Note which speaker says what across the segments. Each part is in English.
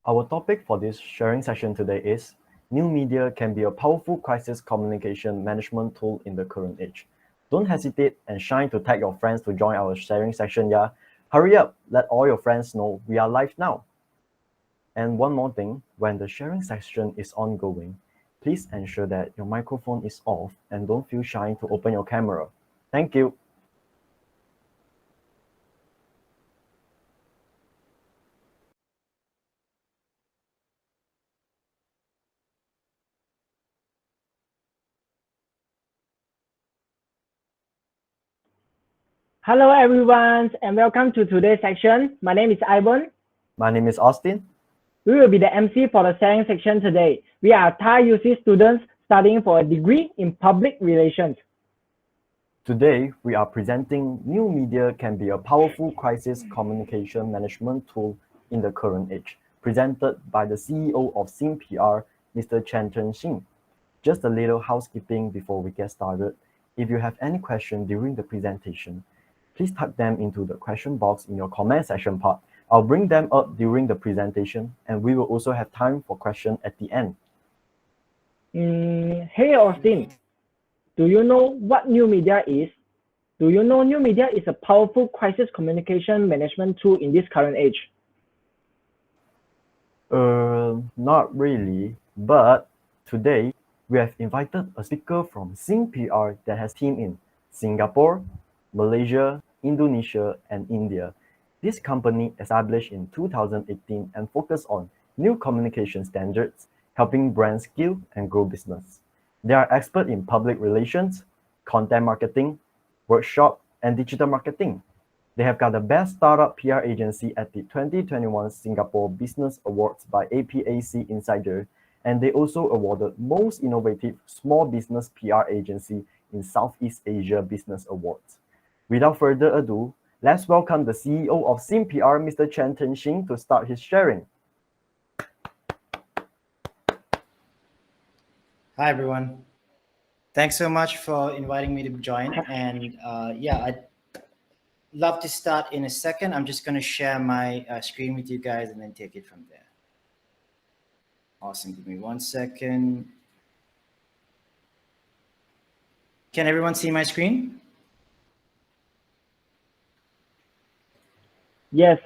Speaker 1: Our topic for this sharing session today is New media can be a powerful crisis communication management tool in the current age. Don't hesitate and shine to tag your friends to join our sharing session, yeah? Hurry up, let all your friends know we are live now. And one more thing, when the sharing session is ongoing, please ensure that your microphone is off and don't feel shy to open your camera. Thank you.
Speaker 2: Hello everyone and welcome to today's section. My name is Ivan.
Speaker 1: My name is Austin.
Speaker 2: We will be the MC for the sharing section today. We are Thai UC students studying for a degree in public relations.
Speaker 1: Today, we are presenting New media can be a powerful crisis communication management tool in the current age, presented by the CEO of SingPR, Mr. Chen Shing. Just a little housekeeping before we get started. If you have any question during the presentation, please type them into the question box in your comment section part. I'll bring them up during the presentation, and we will also have time for questions at the end.
Speaker 2: Hey Austin, do you know what new media is? Do you know new media is a powerful crisis communication management tool in this current age?
Speaker 1: Not really, but today we have invited a speaker from SingPR that has team in Singapore, Malaysia, Indonesia, and India. This company established in 2018 and focused on new communication standards, helping brands scale and grow business. They are expert in public relations, content marketing, workshop, and digital marketing. They have got the best startup PR agency at the 2021 Singapore Business Awards by APAC Insider, and they also awarded Most Innovative Small Business PR Agency in Southeast Asia Business Awards. Without further ado, let's welcome the CEO of SingPR, Mr. Chen Shing, to start his sharing.
Speaker 3: Hi, everyone. Thanks so much for inviting me to join. And I'd love to start in a second. I'm just going to share my screen with you guys and then take it from there. Awesome. Give me 1 second. Can everyone see my screen?
Speaker 2: Yes,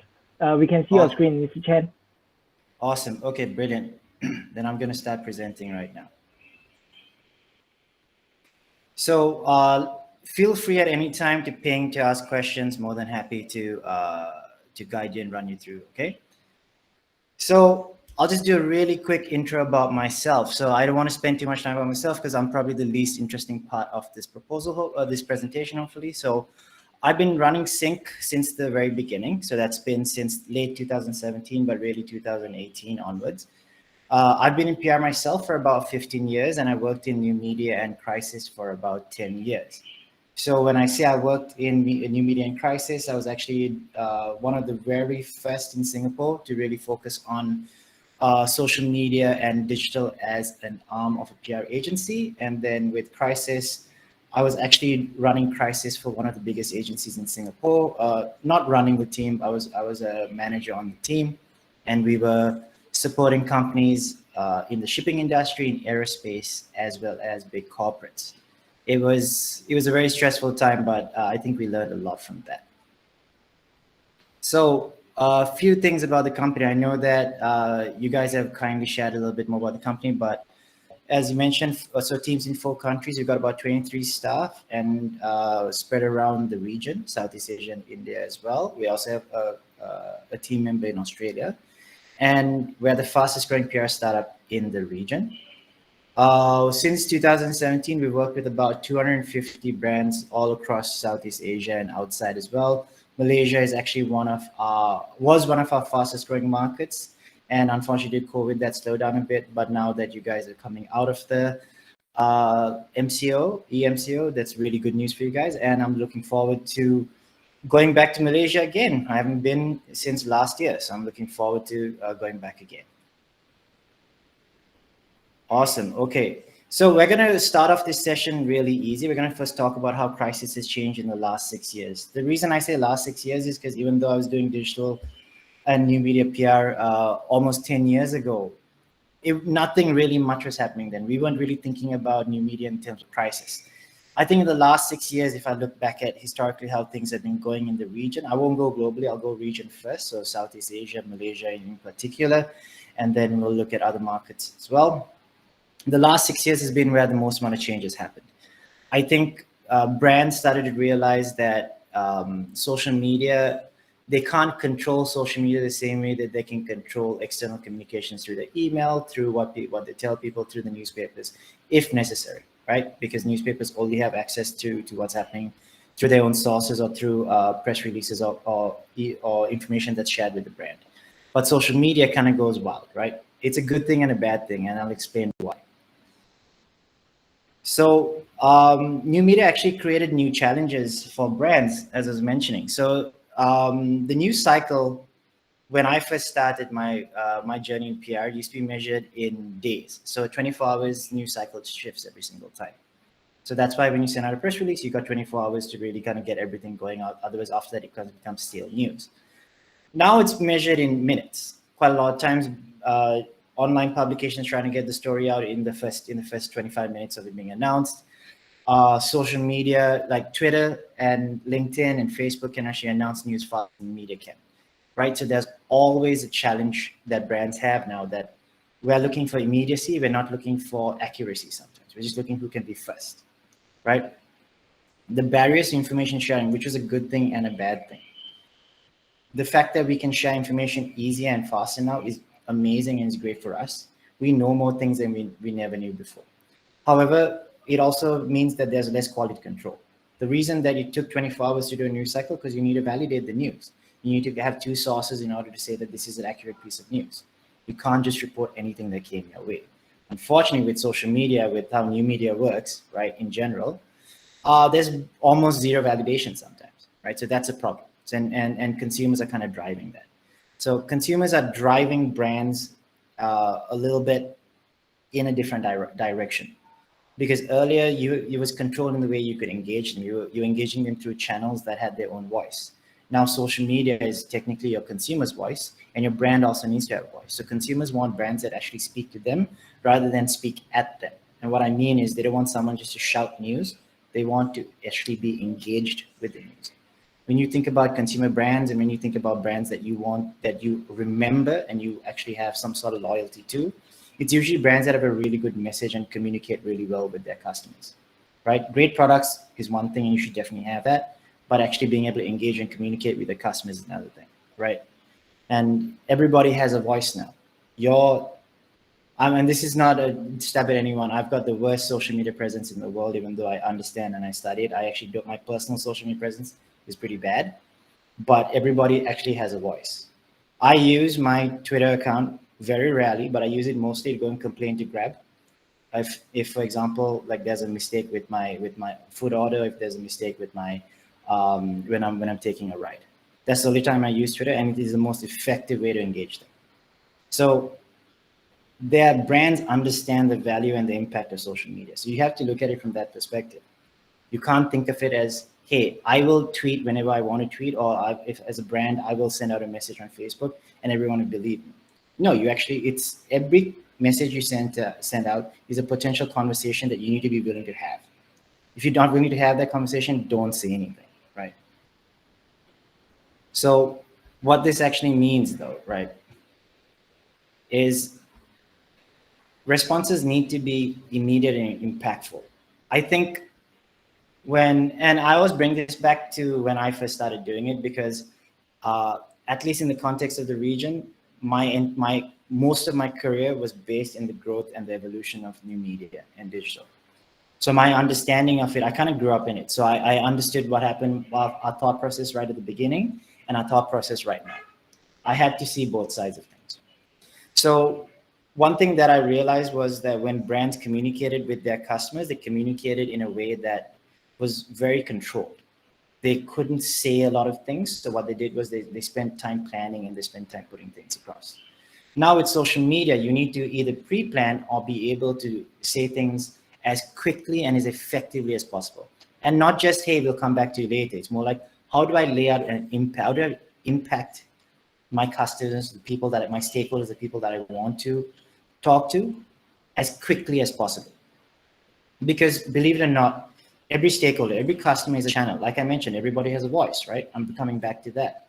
Speaker 2: we can see your screen, Mr. Chen.
Speaker 3: Awesome. Okay, brilliant. Then I'm going to start presenting right now. So feel free at any time to ping to ask questions. More than happy to guide you and run you through. Okay. So I'll just do a really quick intro about myself. So I don't want to spend too much time about myself because I'm probably the least interesting part of this proposal, this presentation, hopefully. So I've been running Sync since the very beginning. So that's been since late 2017, but really 2018 onwards. I've been in PR myself for about 15 years, and I worked in new media and crisis for about 10 years. So when I say I worked in new media and crisis, I was actually one of the very first in Singapore to really focus on social media and digital as an arm of a PR agency. And then with crisis, I was actually running crisis for one of the biggest agencies in Singapore. Not running the team, I was a manager on the team, and we were supporting companies in the shipping industry, in aerospace, as well as big corporates. It was a very stressful time, but I think we learned a lot from that. So a few things about the company. I know that you guys have kindly shared a little bit more about the company, but as you mentioned, so teams in 4 countries, we've got about 23 staff and spread around the region, Southeast Asia and India as well. We also have a team member in Australia, and we're the fastest growing PR startup in the region. Since 2017, we've worked with about 250 brands all across Southeast Asia and outside as well. Malaysia is actually was one of our fastest growing markets. And unfortunately, COVID that slowed down a bit. But now that you guys are coming out of the EMCO, that's really good news for you guys. And I'm looking forward to going back to Malaysia again. I haven't been since last year, so I'm looking forward to going back again. Awesome. Okay. So we're going to start off this session really easy. We're going to first talk about how crisis has changed in the last 6 years. The reason I say last 6 years is because even though I was doing digital and new media PR almost 10 years ago, nothing really much was happening then. We weren't really thinking about new media in terms of crisis. I think in the last 6 years, if I look back at historically how things have been going in the region, I won't go globally, I'll go region first. So Southeast Asia, Malaysia in particular, and then we'll look at other markets as well. The last 6 years has been where the most amount of change has happened. I think brands started to realize that social media, they can't control social media the same way that they can control external communications through the email, through what they tell people, through the newspapers, if necessary, right? Because newspapers only have access to what's happening through their own sources or through press releases or information that's shared with the brand. But social media kind of goes wild, right? It's a good thing and a bad thing, and I'll explain why. So new media actually created new challenges for brands, as I was mentioning. So the news cycle, when I first started my journey in PR, used to be measured in days. So 24 hours news cycle shifts every single time. So that's why when you send out a press release, you got 24 hours to really kind of get everything going out. Otherwise, after that, it becomes stale news. Now it's measured in minutes. Quite a lot of times, online publications trying to get the story out in the first 25 minutes of it being announced. Social media like Twitter and LinkedIn and Facebook can actually announce news faster than media can, right? So there's always a challenge that brands have now, that we're looking for immediacy. We're not looking for accuracy sometimes. We're just looking who can be first, right? The barriers to information sharing, which is a good thing and a bad thing. The fact that we can share information easier and faster now is amazing and is great for us. We know more things than we never knew before. However, it also means that there's less quality control. The reason that it took 24 hours to do a news cycle, because you need to validate the news. You need to have two sources in order to say that this is an accurate piece of news. You can't just report anything that came your way. Unfortunately, with social media, with how new media works, right, in general, there's almost zero validation sometimes, right? So that's a problem. And consumers are kind of driving that. So consumers are driving brands a little bit in a different direction. Because earlier you was controlling the way you could engage them. You're engaging them through channels that had their own voice. Now social media is technically your consumer's voice, and your brand also needs to have a voice. So consumers want brands that actually speak to them rather than speak at them. And what I mean is they don't want someone just to shout news. They want to actually be engaged with the news. When you think about consumer brands and when you think about brands that you want, that you remember and you actually have some sort of loyalty to, it's usually brands that have a really good message and communicate really well with their customers, right? Great products is one thing, and you should definitely have that, but actually being able to engage and communicate with the customers is another thing, right? And everybody has a voice now. And this is not a stab at anyone. I've got the worst social media presence in the world, even though I understand and I study it. I actually don't, my personal social media presence is pretty bad, but everybody actually has a voice. I use my Twitter account very rarely, but I use it mostly to go and complain to Grab. If for example, like there's a mistake with my food order, if there's a mistake with my when I'm taking a ride, that's the only time I use Twitter, and it is the most effective way to engage them. So their brands understand the value and the impact of social media. So you have to look at it from that perspective. You can't think of it as, hey, I will tweet whenever I want to tweet, or if as a brand, I will send out a message on Facebook and everyone will believe me. No, it's every message you send out is a potential conversation that you need to be willing to have. If you're not willing to have that conversation, don't say anything, right? So what this actually means though, right, is responses need to be immediate and impactful. I think and I always bring this back to when I first started doing it, because at least in the context of the region, most of my career was based in the growth and the evolution of new media and digital. So my understanding of it, I kind of grew up in it. So I understood what happened, our thought process right at the beginning and our thought process right now. I had to see both sides of things. So one thing that I realized was that when brands communicated with their customers, they communicated in a way that was very controlled. They couldn't say a lot of things. So what they did was they spent time planning and they spent time putting things across. Now with social media, you need to either pre-plan or be able to say things as quickly and as effectively as possible. And not just, hey, we'll come back to you later. It's more like, how do I lay out an impact? How do I impact my customers, the people that my stakeholders, the people that I want to talk to as quickly as possible. Because believe it or not, every stakeholder, every customer is a channel. Like I mentioned, everybody has a voice, right? I'm coming back to that.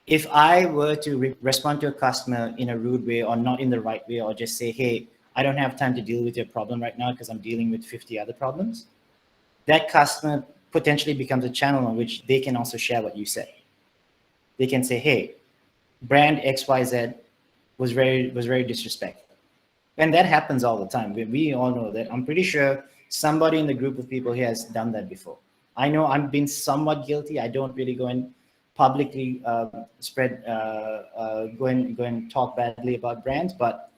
Speaker 3: If I were to respond to a customer in a rude way or not in the right way, or just say, hey, I don't have time to deal with your problem right now because I'm dealing with 50 other problems, that customer potentially becomes a channel on which they can also share what you said. They can say, hey, brand XYZ was very disrespectful. And that happens all the time. We all know that. I'm pretty sure somebody in the group of people here has done that before. I know I'm being somewhat guilty. I don't really go and publicly go and talk badly about brands, but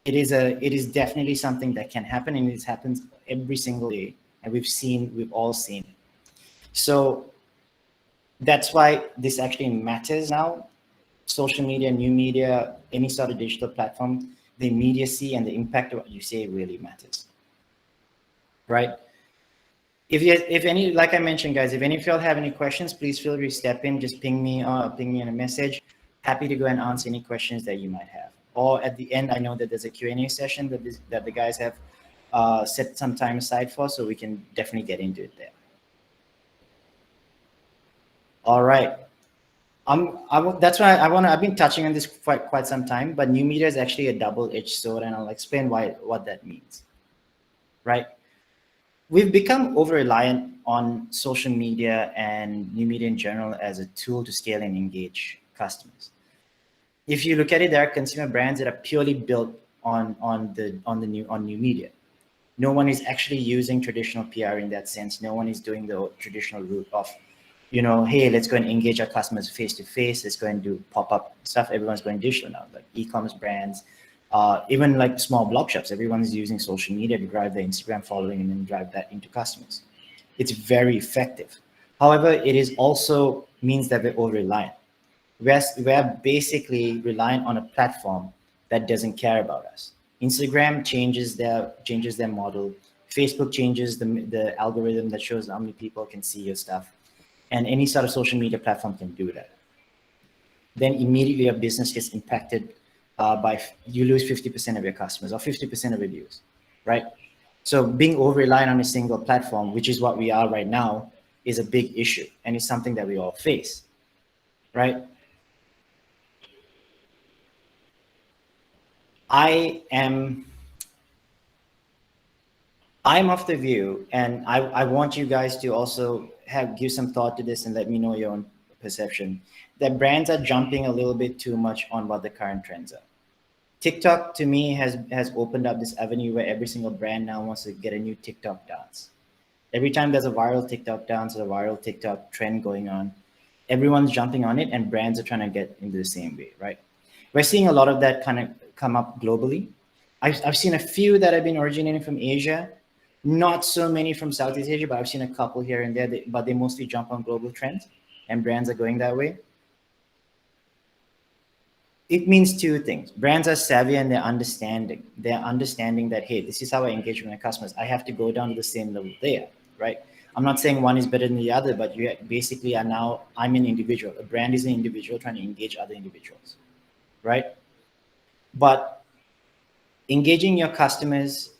Speaker 3: it is definitely something that can happen, and it happens every single day, and we've all seen it. So that's why this actually matters now. Social media, new media, any sort of digital platform, the immediacy and the impact of what you say really matters, right? If any, like I mentioned, guys, if any of y'all have any questions, please feel free to step in. Just ping me in a message. Happy to go and answer any questions that you might have. Or at the end, I know that there's a Q&A session that the guys have set some time aside for, so we can definitely get into it there. All right. That's why I've been touching on this for quite some time, but new media is actually a double-edged sword, and I'll explain what that means, right? We've become over-reliant on social media and new media in general as a tool to scale and engage customers. If you look at it, there are consumer brands that are purely built on new media. No one is actually using traditional PR in that sense. No one is doing the traditional route of, hey, let's go and engage our customers face to face. Let's go and do pop-up stuff. Everyone's going digital now, like e-commerce brands, even like small blog shops. Everyone's using social media to drive their Instagram following and then drive that into customers. It's very effective. However, it is also means that we're over-reliant. We're basically reliant on a platform that doesn't care about us. Instagram changes their model. Facebook changes the algorithm that shows how many people can see your stuff. And any sort of social media platform can do that. Then immediately your business gets impacted you lose 50% of your customers or 50% of your views, right? So being over-reliant on a single platform, which is what we are right now, is a big issue. And it's something that we all face, right? I'm of the view, and I want you guys to also give some thought to this and let me know your own perception, that brands are jumping a little bit too much on what the current trends are. TikTok to me has opened up this avenue where every single brand now wants to get a new TikTok dance. Every time there's a viral TikTok dance or a viral TikTok trend going on, everyone's jumping on it and brands are trying to get into the same way, right? We're seeing a lot of that kind of come up globally. I've seen a few that have been originating from Asia, not so many from Southeast Asia, but I've seen a couple here and there, but they mostly jump on global trends and brands are going that way. It means two things. Brands are savvy and they're understanding. They're understanding that, hey, this is how I engage with my customers. I have to go down to the same level there, right? I'm not saying one is better than the other, but you basically are now, I'm an individual. A brand is an individual trying to engage other individuals, right? But engaging your customers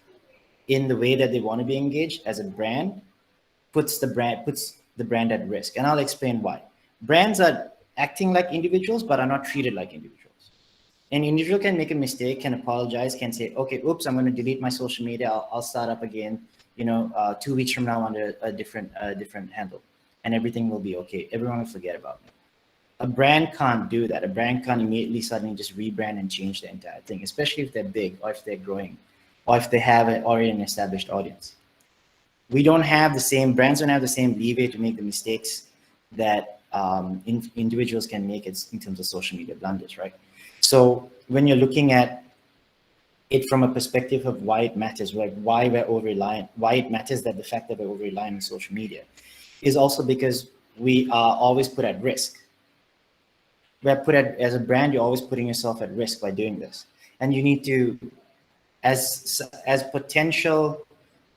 Speaker 3: in the way that they want to be engaged as a brand puts the brand at risk. And I'll explain why. Brands are acting like individuals, but are not treated like individuals. An individual can make a mistake, can apologize, can say, okay, oops, I'm going to delete my social media. I'll start up again, 2 weeks from now under a different handle, and everything will be okay. Everyone will forget about me. A brand can't do that. A brand can't immediately suddenly just rebrand and change the entire thing, especially if they're big or if they're growing or if they have already an established audience. Brands don't have the same leeway to make the mistakes that individuals can make in terms of social media blunders, right? So when you're looking at it from a perspective of why it matters, like why we're over-reliant, why it matters that the fact that we're over-reliant on social media is also because we are always put at risk. As a brand, you're always putting yourself at risk by doing this. And you need to, as potential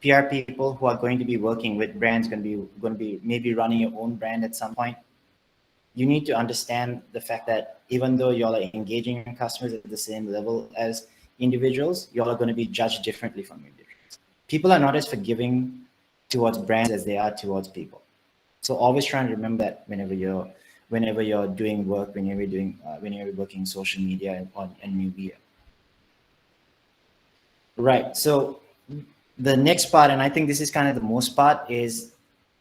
Speaker 3: PR people who are going to be working with brands, going to be maybe running your own brand at some point, you need to understand the fact that even though y'all are engaging your customers at the same level as individuals, y'all are going to be judged differently from individuals. People are not as forgiving towards brands as they are towards people. So always try and remember that whenever you're doing work, when you're working social media and new media. Right. So the next part, and I think this is kind of the most part, is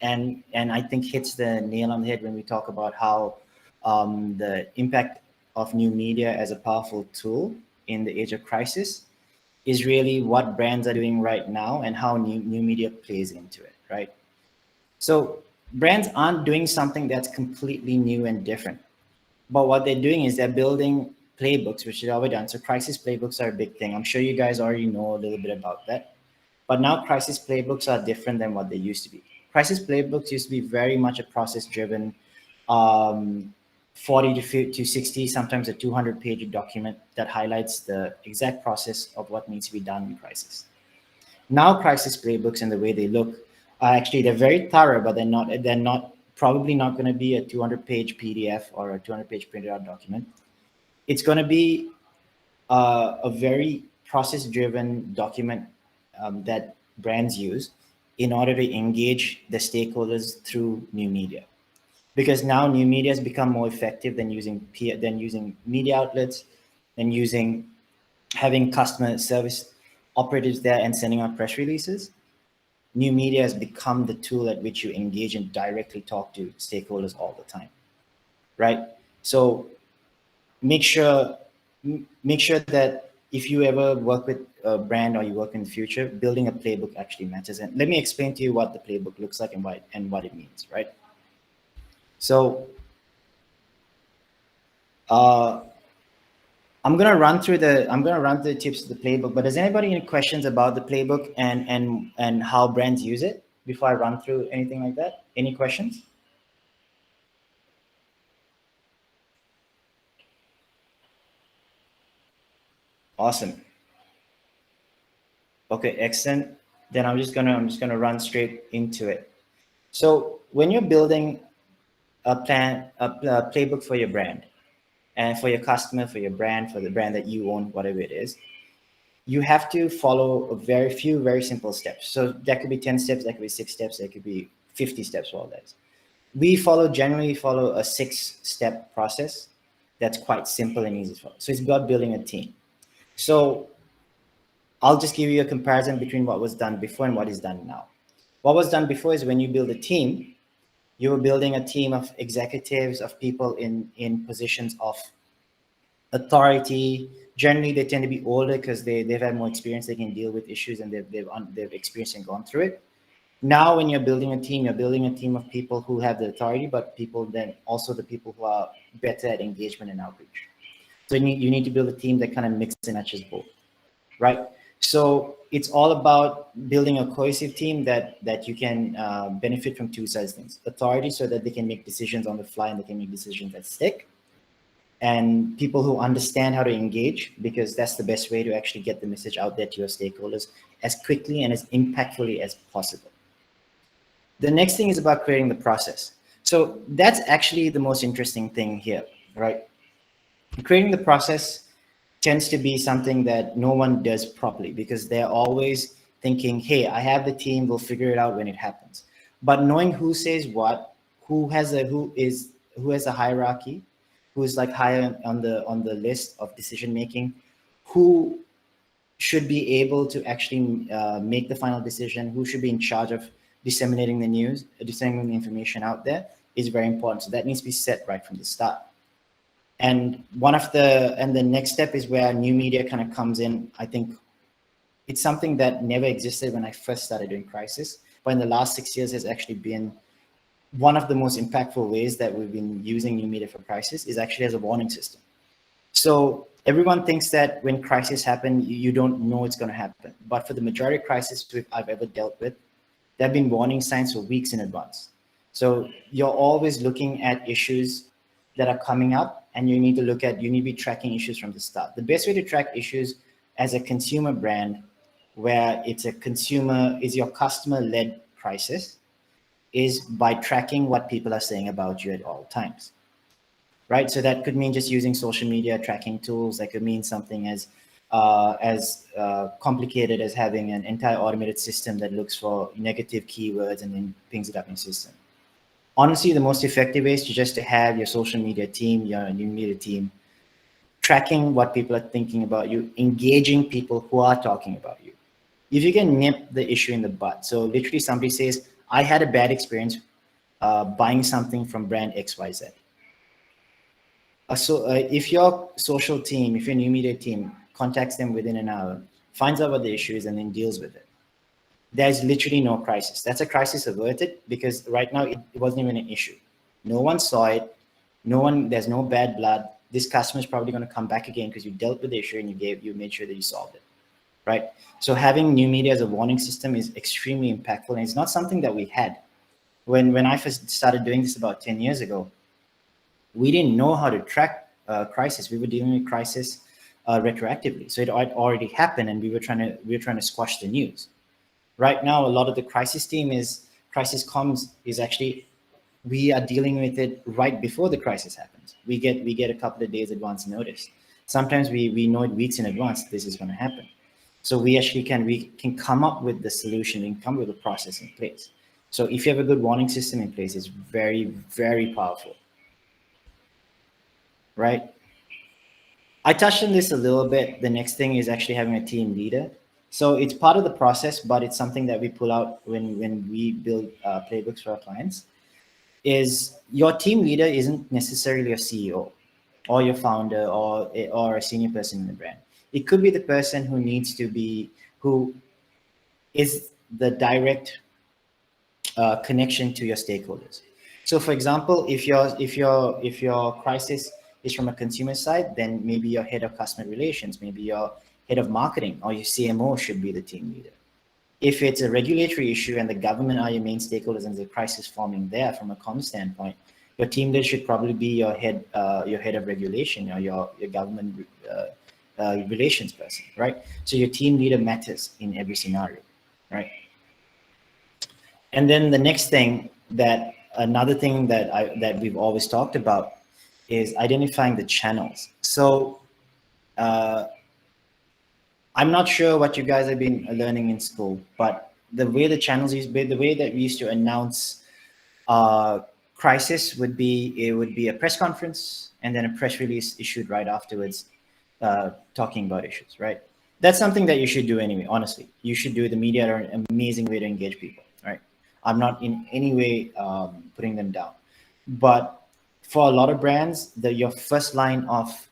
Speaker 3: and I think hits the nail on the head when we talk about how the impact of new media as a powerful tool in the age of crisis is really what brands are doing right now and how new media plays into it, right? So brands aren't doing something that's completely new and different, but what they're doing is they're building playbooks, which they've already done. So crisis playbooks are a big thing. I'm sure you guys already know a little bit about that. But now crisis playbooks are different than what they used to be. Crisis playbooks used to be very much a process-driven, 40 to 60, sometimes a 200-page document that highlights the exact process of what needs to be done in crisis. Now crisis playbooks and the way they look are actually, they're very thorough, but they're probably not going to be a 200-page PDF or a 200-page printed out document. It's going to be a very process-driven document that brands use in order to engage the stakeholders through new media. Because now new media has become more effective than using media outlets, than having customer service operatives there and sending out press releases. New media has become the tool at which you engage and directly talk to stakeholders all the time, right? So make sure that if you ever work with a brand or you work in the future, building a playbook actually matters. And let me explain to you what the playbook looks like and what it means, right? So I'm gonna run through the tips of the playbook. But does anybody any questions about the playbook and how brands use it before I run through anything like that? Any questions? Awesome. Okay, excellent. Then I'm just gonna run straight into it. So when you're building a playbook for your brand and for your customer, for your brand, for the brand that you own, whatever it is, you have to follow a very simple steps. So that could be 10 steps, that could be 6 steps, that could be 50 steps, all that. We generally follow a 6-step process that's quite simple and easy to follow. So it's about building a team. So I'll just give you a comparison between what was done before and what is done now. What was done before is when you build a team, you were building a team of executives, of people in positions of authority. Generally, they tend to be older because they've had more experience. They can deal with issues and they've experienced and gone through it. Now, when you're building a team, you're building a team of people who have the authority, but then also the people who are better at engagement and outreach. So you need to build a team that kind of mixes and matches both, right? So it's all about building a cohesive team that you can benefit from two sides of things. Authority, so that they can make decisions on the fly and they can make decisions that stick. And people who understand how to engage, because that's the best way to actually get the message out there to your stakeholders as quickly and as impactfully as possible. The next thing is about creating the process. So that's actually the most interesting thing here, right? Creating the process tends to be something that no one does properly because they're always thinking, hey, I have the team, we'll figure it out when it happens. But knowing who says what, who has a hierarchy, who's like higher on the list of decision making, who should be able to actually make the final decision, who should be in charge of disseminating the news, disseminating the information out there, is very important. So that needs to be set right from the start. And the next step is where new media kind of comes in. I think it's something that never existed when I first started doing crisis, but in the last 6 years has actually been one of the most impactful ways that we've been using new media for crisis is actually as a warning system. So everyone thinks that when crisis happen, you don't know it's going to happen. But for the majority of crises I've ever dealt with, there have been warning signs for weeks in advance. So you're always looking at issues that are coming up, and you need to be tracking issues from the start. The best way to track issues as a consumer brand, where is your customer-led crisis, is by tracking what people are saying about you at all times. right? So that could mean just using social media tracking tools. That could mean something as complicated as having an entire automated system that looks for negative keywords and then pings it up in your system. Honestly, the most effective way is just to have your social media team, your new media team, tracking what people are thinking about you, engaging people who are talking about you. If you can nip the issue in the bud, so literally somebody says, I had a bad experience buying something from brand XYZ. If your social team, if your new media team contacts them within an hour, finds out what the issue is and then deals with it, there's literally no crisis. That's a crisis averted because right now it wasn't even an issue. No one saw it. There's no bad blood. This customer is probably going to come back again because you dealt with the issue and you made sure that you solved it, right? So having new media as a warning system is extremely impactful, and it's not something that we had. When I first started doing this about 10 years ago, we didn't know how to track crisis. We were dealing with crisis retroactively. So it already happened and we were trying to squash the news. Right now, a lot of the crisis comms is actually, we are dealing with it right before the crisis happens. We get a couple of days advance notice. Sometimes we know it weeks in advance this is going to happen. So we can come up with the solution and come with a process in place. So if you have a good warning system in place, it's very, very powerful, right? I touched on this a little bit. The next thing is actually having a team leader. So it's part of the process, but it's something that we pull out when we build playbooks for our clients. Is your team leader isn't necessarily a CEO or your founder or a senior person in the brand. It could be the person who is the direct connection to your stakeholders. So, for example, if your crisis is from a consumer side, then maybe your head of customer relations, maybe your head of marketing, or your CMO should be the team leader. If it's a regulatory issue and the government are your main stakeholders and there's a crisis forming there from a comm standpoint, your team leader should probably be your head of regulation or your government relations person, right? So your team leader matters in every scenario, right? And then the next thing another thing that we've always talked about is identifying the channels. So I'm not sure what you guys have been learning in school, but the way the way that we used to announce crisis would be a press conference and then a press release issued right afterwards, talking about issues, right? That's something that you should do anyway. Honestly, you should do. The media are an amazing way to engage people, right? I'm not in any way putting them down, but for a lot of brands, your first line of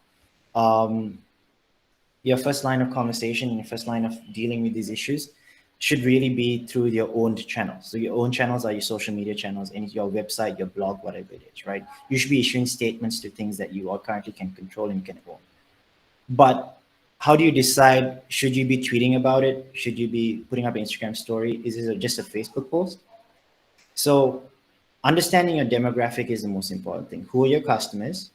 Speaker 3: conversation and your first line of dealing with these issues should really be through your own channels. So your own channels are your social media channels and your website, your blog, whatever it is, right? You should be issuing statements to things that you currently can control and can own. But how do you decide, should you be tweeting about it? Should you be putting up an Instagram story? Is it just a Facebook post? So understanding your demographic is the most important thing. Who are your customers?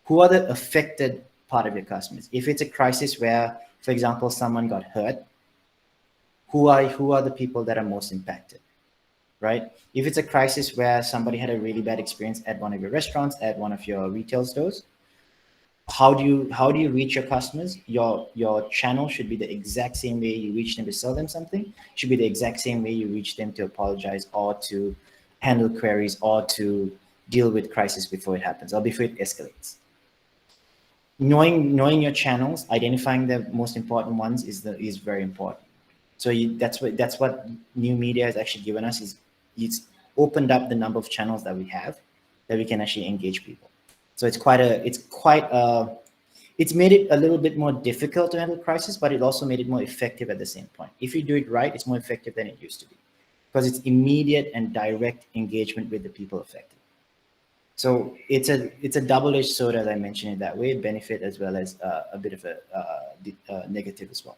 Speaker 3: Who are the affected part of your customers? If it's a crisis where, for example, someone got hurt, who are the people that are most impacted, right? If it's a crisis where somebody had a really bad experience at one of your restaurants, at one of your retail stores, how do you reach your customers? Your channel should be the exact same way you reach them to sell them something, should be the exact same way you reach them to apologize or to handle queries or to deal with crisis before it happens or before it escalates. Knowing your channels, identifying the most important ones is very important. So that's what new media has actually given us, is it's opened up the number of channels that we have that we can actually engage people. So it's made it a little bit more difficult to handle crisis, but it also made it more effective at the same point. If you do it right, it's more effective than it used to be because it's immediate and direct engagement with the people affected. So it's a double-edged sword, as I mentioned it that way, benefit as well as a bit of a negative as well.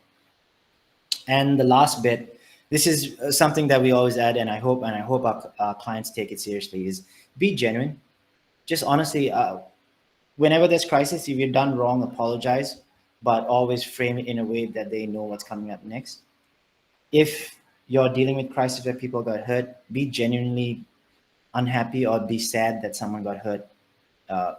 Speaker 3: And the last bit, this is something that we always add, and I hope our clients take it seriously, is be genuine. Just honestly, whenever there's crisis, if you've done wrong, apologize, but always frame it in a way that they know what's coming up next. If you're dealing with crisis where people got hurt, be genuinely unhappy or be sad that someone got hurt.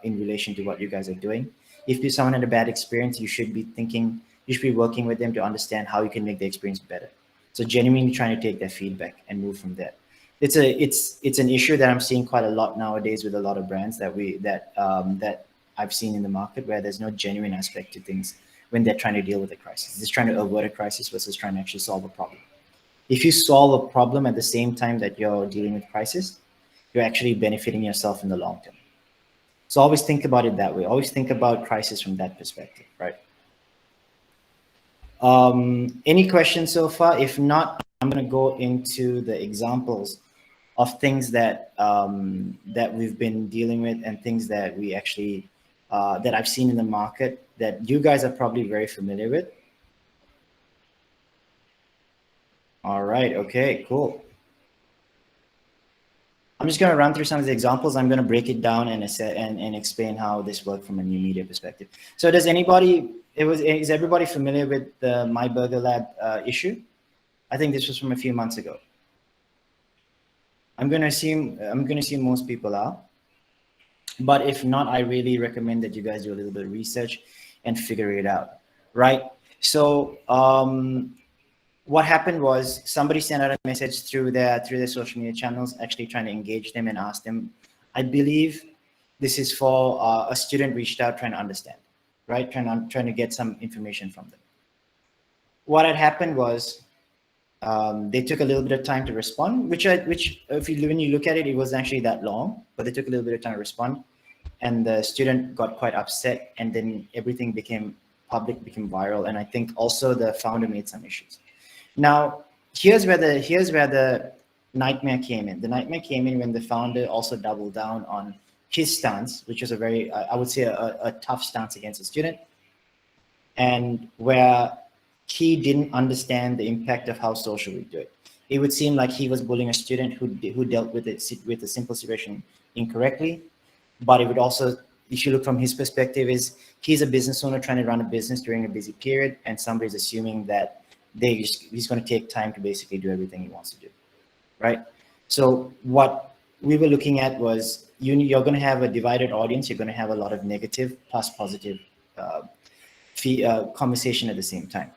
Speaker 3: in relation to what you guys are doing. If you someone had a bad experience, you should be thinking, you should be working with them to understand how you can make the experience better. So genuinely trying to take their feedback and move from there. It's an issue that I'm seeing quite a lot nowadays with a lot of brands that I've seen in the market, where there's no genuine aspect to things when they're trying to deal with a crisis. It's trying to avoid a crisis versus trying to actually solve a problem. If you solve a problem at the same time that you're dealing with crisis, you're actually benefiting yourself in the long term. So always think about it that way. Always think about crisis from that perspective, right? Any questions so far? If not, I'm going to go into the examples of things that that we've been dealing with and things that we actually that I've seen in the market that you guys are probably very familiar with. All right. Okay. Cool. I'm just going to run through some of the examples. I'm going to break it down and explain how this worked from a new media perspective. So does anybody, is everybody familiar with the My Burger Lab issue? I think this was from a few months ago. I'm going to assume most people are. But if not, I really recommend that you guys do a little bit of research and figure it out, right? So what happened was somebody sent out a message through their social media channels, actually trying to engage them and ask them. I believe this is for a student reached out trying to understand, right? Trying to get some information from them. What had happened was they took a little bit of time to respond, which when you look at it, it wasn't actually that long, but they took a little bit of time to respond, and the student got quite upset, and then everything became public, became viral, and I think also the founder made some issues. Now, here's where the nightmare came in. The nightmare came in when the founder also doubled down on his stance, which was a very, I would say, a tough stance against a student, and where he didn't understand the impact of how social we do it. It would seem like he was bullying a student who dealt with it with a simple situation incorrectly, but it would also, if you look from his perspective, is he's a business owner trying to run a business during a busy period, and somebody's assuming that he's going to take time to basically do everything he wants to do, right? So what we were looking at was you're going to have a divided audience. You're going to have a lot of negative plus positive conversation at the same time.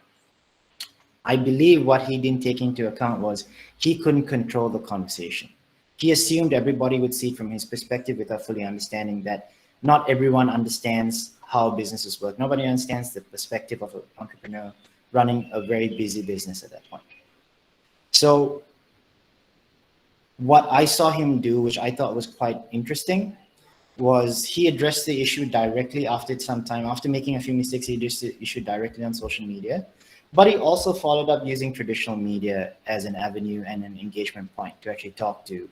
Speaker 3: I believe what he didn't take into account was he couldn't control the conversation. He assumed everybody would see it from his perspective without fully understanding that not everyone understands how businesses work. Nobody understands the perspective of an entrepreneur running a very busy business at that point. So what I saw him do, which I thought was quite interesting, was he addressed the issue directly after some time. After making a few mistakes, he addressed the issue directly on social media. But he also followed up using traditional media as an avenue and an engagement point to actually talk to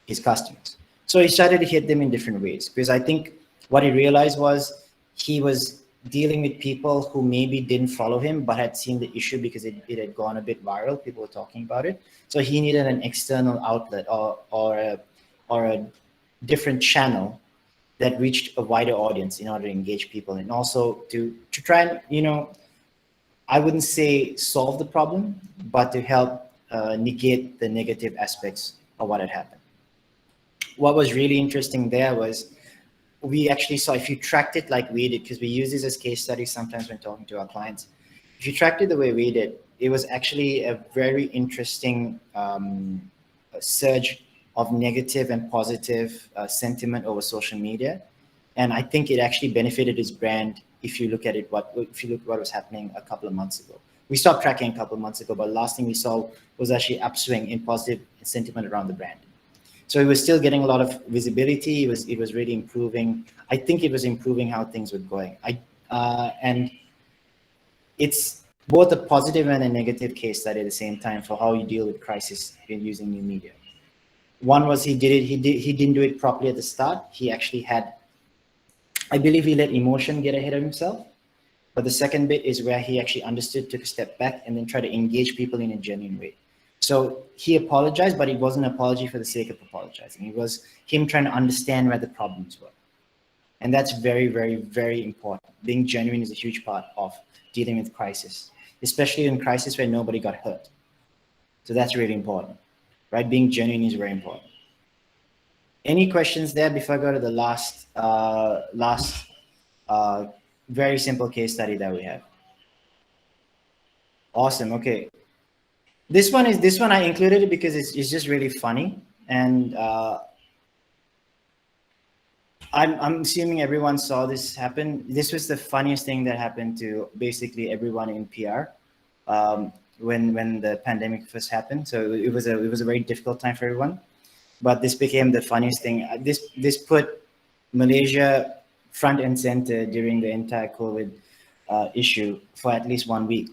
Speaker 3: his customers. So he started to hit them in different ways, because I think what he realized was he was dealing with people who maybe didn't follow him but had seen the issue because it had gone a bit viral. People were talking about it. So he needed an external outlet or a different channel that reached a wider audience in order to engage people, and also to try and, you know, I wouldn't say solve the problem, but to help negate the negative aspects of what had happened. What was really interesting there was we actually saw, if you tracked it like we did, because we use this as case studies sometimes when talking to our clients, if you tracked it the way we did, it was actually a very interesting surge of negative and positive sentiment over social media. And I think it actually benefited his brand. If you look at it, what was happening a couple of months ago. We stopped tracking a couple of months ago, but the last thing we saw was actually upswing in positive sentiment around the brand. So it was still getting a lot of visibility. It was really improving. I think it was improving how things were going. And it's both a positive and a negative case study at the same time for how you deal with crisis in using new media. One was he didn't do it properly at the start. He actually had, I believe he let emotion get ahead of himself. But the second bit is where he actually understood, took a step back, and then tried to engage people in a genuine way. So he apologized, but it wasn't an apology for the sake of apologizing. It was him trying to understand where the problems were. And that's very, very, very important. Being genuine is a huge part of dealing with crisis, especially in crisis where nobody got hurt. So that's really important, right? Being genuine is very important. Any questions there before I go to the last very simple case study that we have? Awesome. Okay. This one I included it because it's just really funny, and I'm assuming everyone saw this happen. This was the funniest thing that happened to basically everyone in PR when the pandemic first happened. So it was a very difficult time for everyone. But this became the funniest thing. This put Malaysia front and center during the entire COVID issue for at least 1 week.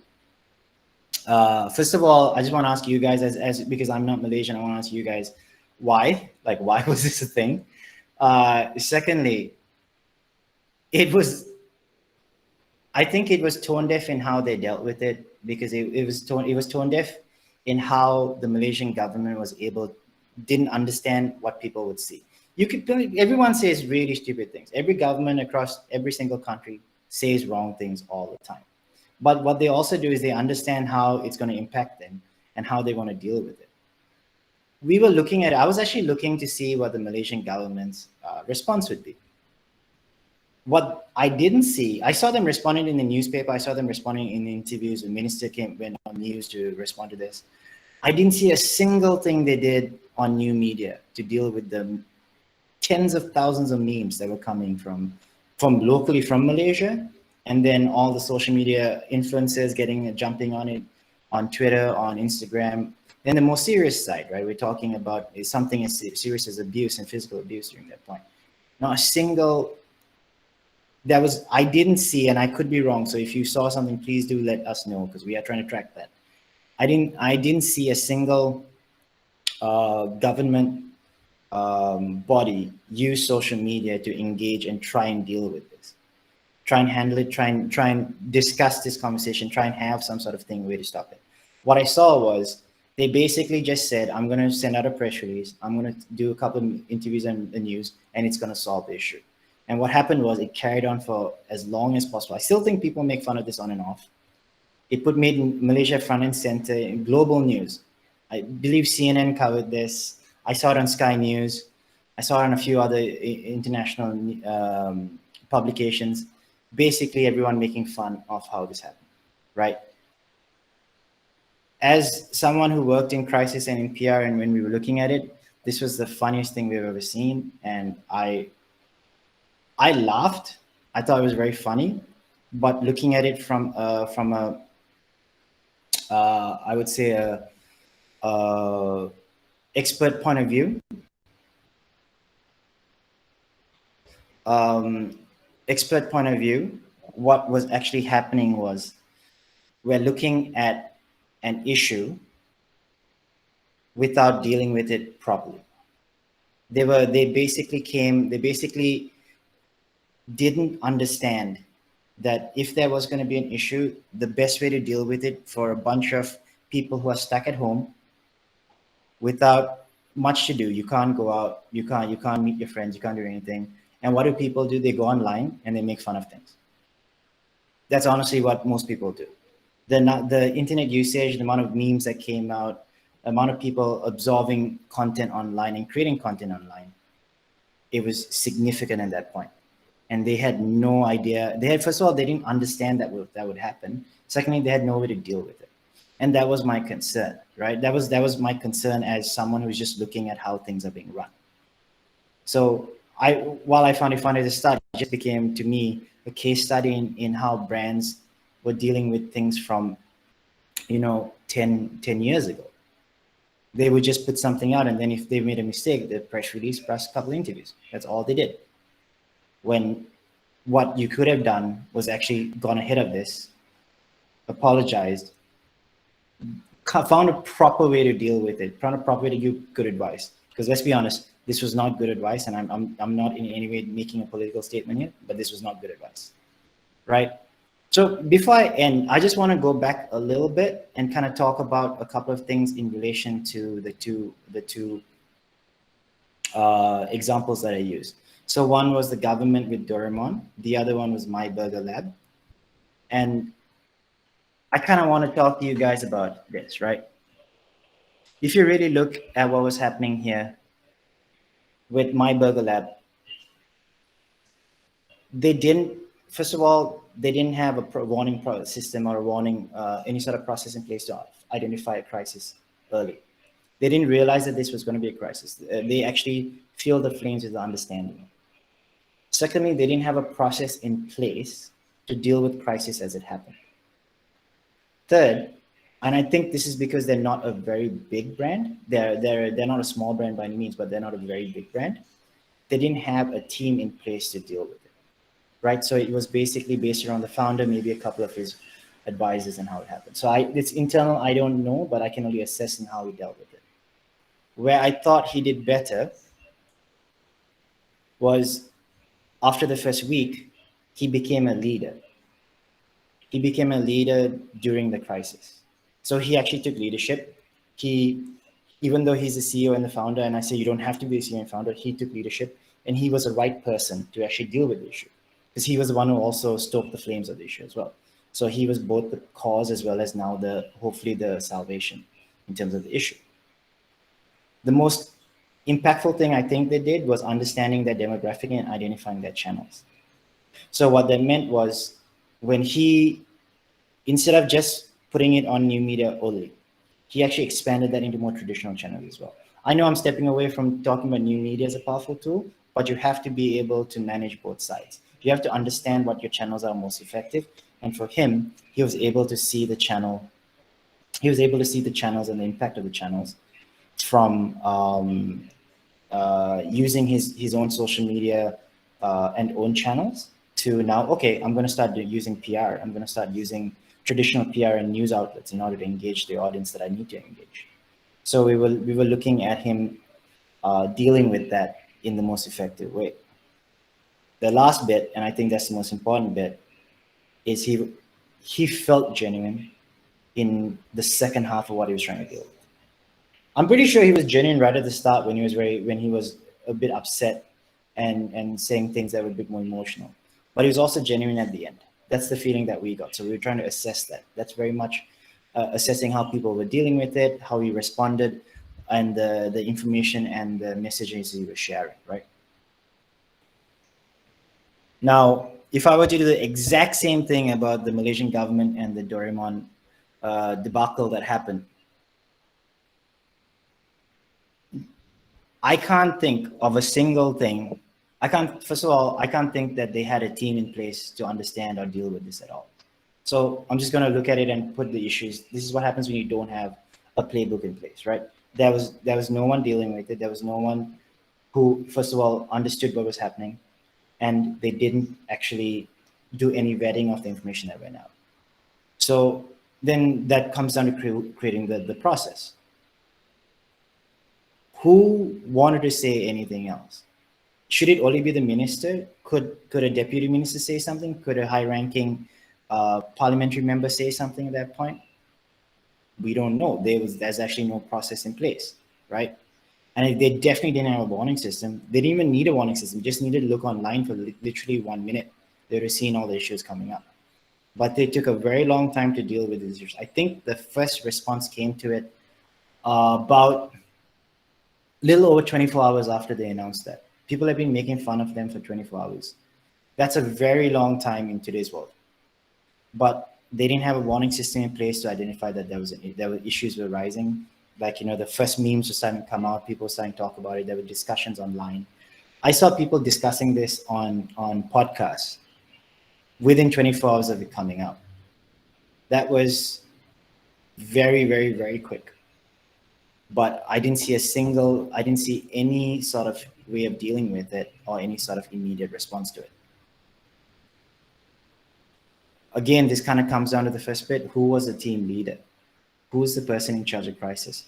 Speaker 3: First of all, I just want to ask you guys, as because I'm not Malaysian, I want to ask you guys why? Like, why was this a thing? Secondly, I think it was tone deaf in how they dealt with it, because it was tone deaf in how the Malaysian government didn't understand what people would see. Everyone says really stupid things. Every government across every single country says wrong things all the time. But what they also do is they understand how it's going to impact them and how they want to deal with it. I was actually looking to see what the Malaysian government's response would be. What I didn't see, I saw them responding in the newspaper. I saw them responding in the interviews. The minister went on news to respond to this. I didn't see a single thing they did on new media to deal with the tens of thousands of memes that were coming from locally from Malaysia, and then all the social media influencers jumping on it, on Twitter, on Instagram. Then the more serious side, right? We're talking about something as serious as abuse and physical abuse during that point. Not a single. I didn't see, and I could be wrong. So if you saw something, please do let us know, because we are trying to track that. I didn't see a single government body use social media to engage and try and deal with this, try and handle it, try and discuss this conversation, try and have some sort of way to stop it. What I saw was they basically just said, I'm going to send out a press release, I'm going to do a couple of interviews on the news, and it's going to solve the issue. And what happened was it carried on for as long as possible. I still think people make fun of this on and off. It made Malaysia front and center in global news. I believe CNN covered this. I saw it on Sky News. I saw it on a few other international publications. Basically, everyone making fun of how this happened, right? As someone who worked in crisis and in PR, and when we were looking at it, this was the funniest thing we've ever seen. And I laughed. I thought it was very funny, but looking at it from a I would say a expert point of view, what was actually happening was we're looking at an issue without dealing with it properly. They basically didn't understand that if there was going to be an issue, the best way to deal with it for a bunch of people who are stuck at home without much to do, you can't go out, you can't meet your friends, you can't do anything. And what do people do? They go online and they make fun of things. That's honestly what most people do. The internet usage, the amount of memes that came out, the amount of people absorbing content online and creating content online, it was significant at that point. And they had no idea. First of all, they didn't understand that would happen. Secondly, they had no way to deal with it. And that was my concern, right? That was my concern as someone who's just looking at how things are being run. So while I found it funny to start, it just became to me a case study in how brands were dealing with things from, 10 years ago. They would just put something out, and then if they made a mistake, the press release plus a couple of interviews. That's all they did. When what you could have done was actually gone ahead of this, apologized, found a proper way to deal with it, found a proper way to give good advice. Because let's be honest, this was not good advice, and I'm not in any way making a political statement here, but this was not good advice, right? So before I end, I just want to go back a little bit and kind of talk about a couple of things in relation to the two examples that I used. So one was the government with Doraemon. The other one was My Burger Lab. And I kind of want to talk to you guys about this, right? If you really look at what was happening here, with My Burger Lab, they didn't, first of all, they didn't have a warning system or a warning, any sort of process in place to identify a crisis early. They didn't realize that this was going to be a crisis. They actually fueled the flames with the understanding. Secondly, they didn't have a process in place to deal with crisis as it happened. Third, and I think this is because they're not a very big brand. They're not a small brand by any means, but they're not a very big brand. They didn't have a team in place to deal with it, right? So it was basically based around the founder, maybe a couple of his advisors, and how it happened. So it's internal. I don't know, but I can only assess in how he dealt with it. Where I thought he did better was after the first week, he became a leader. He became a leader during the crisis. So he actually took leadership. Even though he's the CEO and the founder, and I say you don't have to be a CEO and founder, he took leadership, and he was the right person to actually deal with the issue, because he was the one who also stoked the flames of the issue as well. So he was both the cause as well as now hopefully the salvation in terms of the issue. The most impactful thing I think they did was understanding their demographic and identifying their channels. So what that meant was, when he, instead of just putting it on new media only, he actually expanded that into more traditional channels as well. I know I'm stepping away from talking about new media as a powerful tool, but you have to be able to manage both sides. You have to understand what your channels are most effective. And for him, he was able to see the channel. He was able to see the channels and the impact of the channels from using his own social media and own channels to now, okay, I'm going to start using PR. I'm going to start using traditional PR and news outlets in order to engage the audience that I need to engage. So we were looking at him dealing with that in the most effective way. The last bit, and I think that's the most important bit, is he felt genuine in the second half of what he was trying to deal with. I'm pretty sure he was genuine right at the start when he was a bit upset and saying things that were a bit more emotional. But he was also genuine at the end. That's the feeling that we got. So we were trying to assess that. That's very much assessing how people were dealing with it, how he responded, and the information and the messages he was sharing, right? Now, if I were to do the exact same thing about the Malaysian government and the Doraemon debacle that happened, I can't think of a single thing. First of all, I can't think that they had a team in place to understand or deal with this at all. So I'm just going to look at it and put the issues. This is what happens when you don't have a playbook in place, right? There was no one dealing with it. There was no one who, first of all, understood what was happening, and they didn't actually do any vetting of the information that went out. So then that comes down to creating the process. Who wanted to say anything else? Should it only be the minister? Could a deputy minister say something? Could a high-ranking parliamentary member say something at that point? We don't know. There's actually no process in place, right? And they definitely didn't have a warning system. They didn't even need a warning system. Just needed to look online for literally 1 minute. They would have seen all the issues coming up. But they took a very long time to deal with these issues. I think the first response came to it about little over 24 hours after they announced that. People have been making fun of them for 24 hours. That's a very long time in today's world. But they didn't have a warning system in place to identify that there were issues were rising. Like, the first memes were starting to come out, people were starting to talk about it. There were discussions online. I saw people discussing this on podcasts within 24 hours of it coming out. That was very, very, very quick. But I didn't see any sort of way of dealing with it or any sort of immediate response to it. Again, this kind of comes down to the first bit. Who was the team leader? Who's the person in charge of crisis?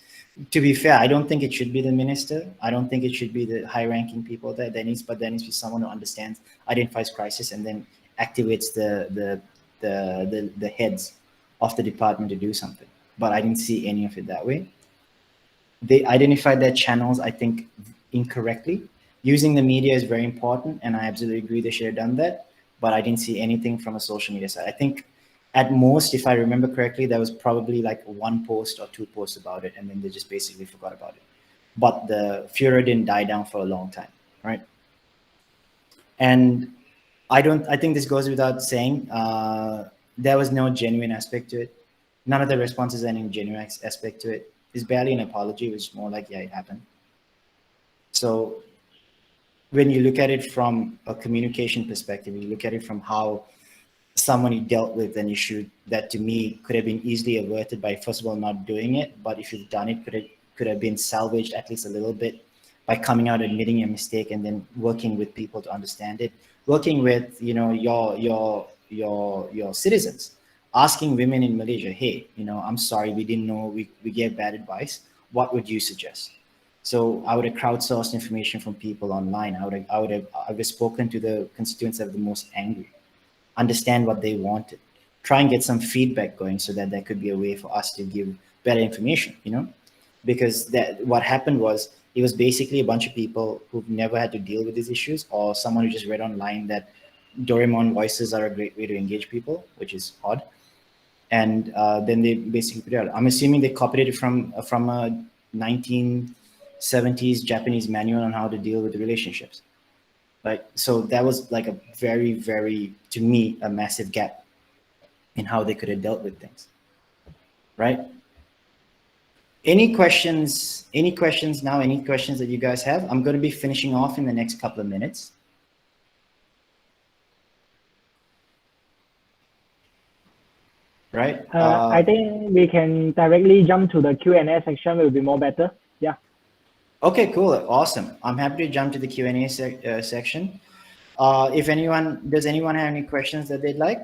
Speaker 3: To be fair, I don't think it should be the minister. I don't think it should be the high-ranking people there. There needs to be someone who understands, identifies crisis, and then activates the heads of the department to do something. But I didn't see any of it that way. They identified their channels, I think, incorrectly. Using the media is very important, and I absolutely agree they should have done that. But I didn't see anything from a social media side. I think at most, if I remember correctly, there was probably like 1 post or 2 posts about it, and then they just basically forgot about it. but the furor didn't die down for a long time, right? And I think this goes without saying. There was no genuine aspect to it. None of the responses had any genuine aspect to it. It's barely an apology. It was more like, yeah, it happened. So when you look at it from a communication perspective, you look at it from how someone dealt with an issue that to me could have been easily averted by first of all not doing it, but if you've done it, could have been salvaged at least a little bit by coming out, admitting your mistake, and then working with people to understand it, working with your citizens, asking women in Malaysia, hey, I'm sorry, we didn't know, we gave bad advice, what would you suggest? So I would have crowdsourced information from people online. I would have spoken to the constituents that were the most angry, understand what they wanted, try and get some feedback going so that there could be a way for us to give better information, because that what happened was it was basically a bunch of people who've never had to deal with these issues, or someone who just read online that Doraemon voices are a great way to engage people, which is odd. And then they basically put it out. I'm assuming they copied it from a 1970s Japanese manual on how to deal with relationships. Like, so that was like a very, very, to me, a massive gap in how they could have dealt with things, right? Any questions now? Any questions that you guys have? I'm going to be finishing off in the next couple of minutes. Right?
Speaker 2: I think we can directly jump to the Q&A section. It will be more better. Yeah.
Speaker 3: Okay, cool. Awesome. I'm happy to jump to the Q&A section. Does anyone have any questions that they'd like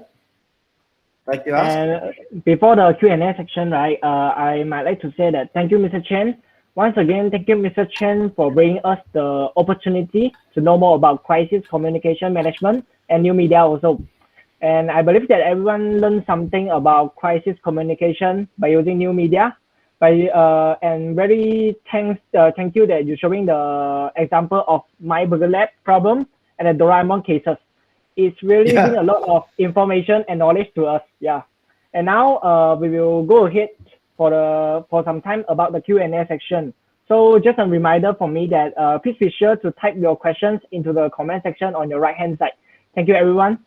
Speaker 3: to ask?
Speaker 2: And before the Q&A section, right, I might like to say that thank you, Mr. Chen. Once again, thank you, Mr. Chen, for bringing us the opportunity to know more about crisis communication management and new media also. And I believe that everyone learned something about crisis communication by using new media. And very thank you that you're showing the example of my Burger Lab problem and the Doraemon cases. It's really been a lot of information and knowledge to us. Yeah. And now we will go ahead for some time about the Q&A section. So just a reminder for me that please be sure to type your questions into the comment section on your right hand side. Thank you, everyone.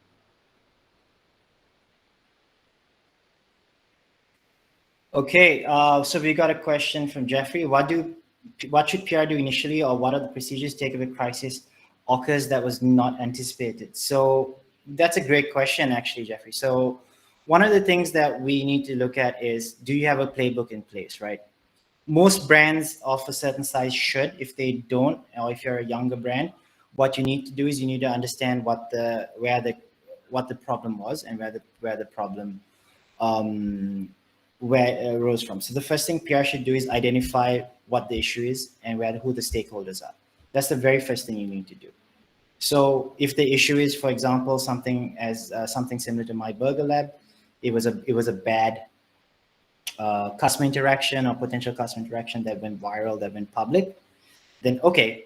Speaker 3: Okay, so we got a question from Jeffrey. What should PR do initially, or what are the procedures taken if a crisis occurs that was not anticipated? So that's a great question, actually, Jeffrey. So one of the things that we need to look at is, do you have a playbook in place, right? Most brands of a certain size should. If they don't, or if you're a younger brand, what you need to do is you need to understand what the problem was and where the problem where it arose from. So the first thing PR should do is identify what the issue is and who the stakeholders are. That's the very first thing you need to do. So if the issue is, for example, something similar to my Burger Lab, it was a bad customer interaction or potential customer interaction that went viral, that went public, then okay,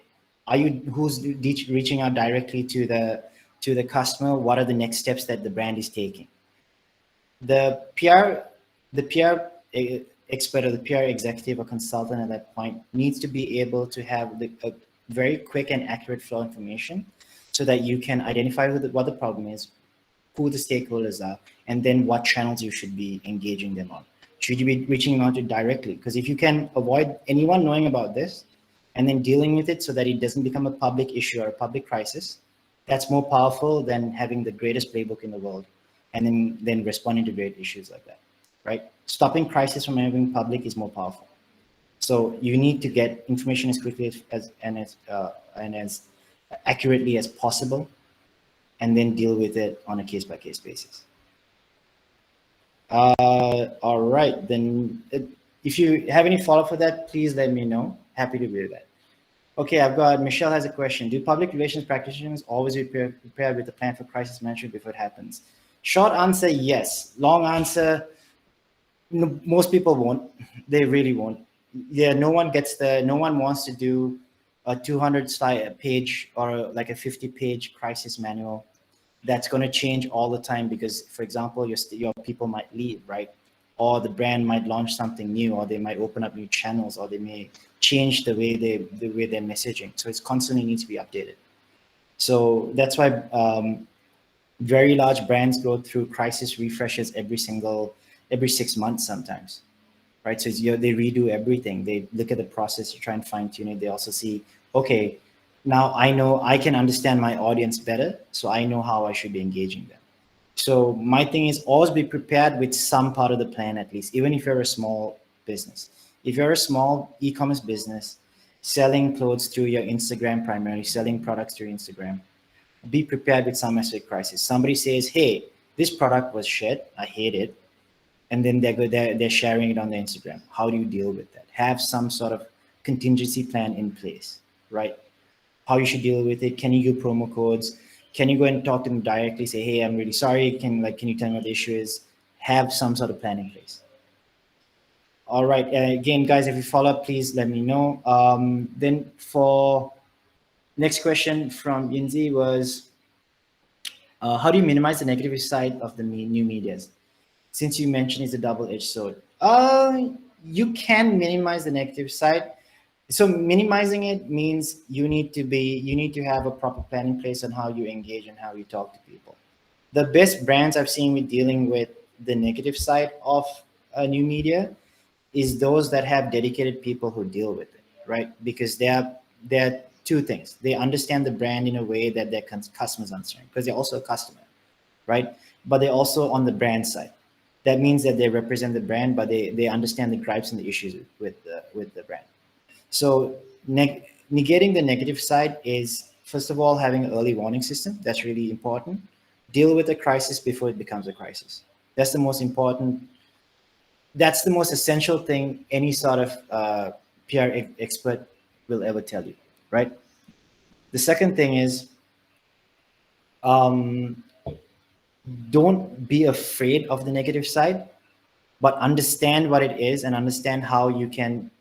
Speaker 3: who's reaching out directly to the customer? What are the next steps that the brand is taking? The PR expert or the PR executive or consultant at that point needs to be able to have a very quick and accurate flow of information so that you can identify what the problem is, who the stakeholders are, and then what channels you should be engaging them on. Should you be reaching out to directly? Because if you can avoid anyone knowing about this and then dealing with it so that it doesn't become a public issue or a public crisis, that's more powerful than having the greatest playbook in the world and then responding to great issues like that. Right? Stopping crisis from having public is more powerful. So you need to get information as quickly as accurately as possible, and then deal with it on a case-by-case basis. All right, then if you have any follow-up for that, please let me know. Happy to do that. Okay, Michelle has a question. Do public relations practitioners always prepare with a plan for crisis management before it happens? Short answer, yes. Long answer, no, most people won't. They really won't. Yeah, no one wants to do a 200 page or like a 50-page crisis manual that's going to change all the time because, for example, your people might leave, right? or the brand might launch something new, or they might open up new channels, or they may change the way they're messaging. So it's constantly needs to be updated. So that's why very large brands go through crisis refreshes every 6 months sometimes, right? So they redo everything. They look at the process to try and fine tune it. They also see, okay, now I know I can understand my audience better, so I know how I should be engaging them. So my thing is always be prepared with some part of the plan, at least, even if you're a small business. If you're a small e-commerce business selling clothes through your Instagram, primarily selling products through Instagram, be prepared with some aspect crisis. Somebody says, hey, this product was shit, I hate it. And then they're sharing it on their Instagram. How do you deal with that? Have some sort of contingency plan in place, right? How you should deal with it. Can you do promo codes? Can you go and talk to them directly? Say, hey, I'm really sorry. Can you tell me what the issue is? Have some sort of plan in place. All right. Again, guys, if you follow up, please let me know. Then for next question from Yinzi was, how do you minimize the negative side of the new medias? Since you mentioned it's a double-edged sword. You can minimize the negative side. So minimizing it means you need to have a proper plan in place on how you engage and how you talk to people. The best brands I've seen with dealing with the negative side of new media is those that have dedicated people who deal with it, right? Because they're two things. They understand the brand in a way that their customers understand, because they're also a customer, right? But they're also on the brand side. That means that they represent the brand, but they understand the gripes and the issues with the brand. So negating the negative side is, first of all, having an early warning system. That's really important. Deal with the crisis before it becomes a crisis. That's the most important. That's the most essential thing any sort of PR expert will ever tell you, right? The second thing is, don't be afraid of the negative side, but understand what it is and understand how you can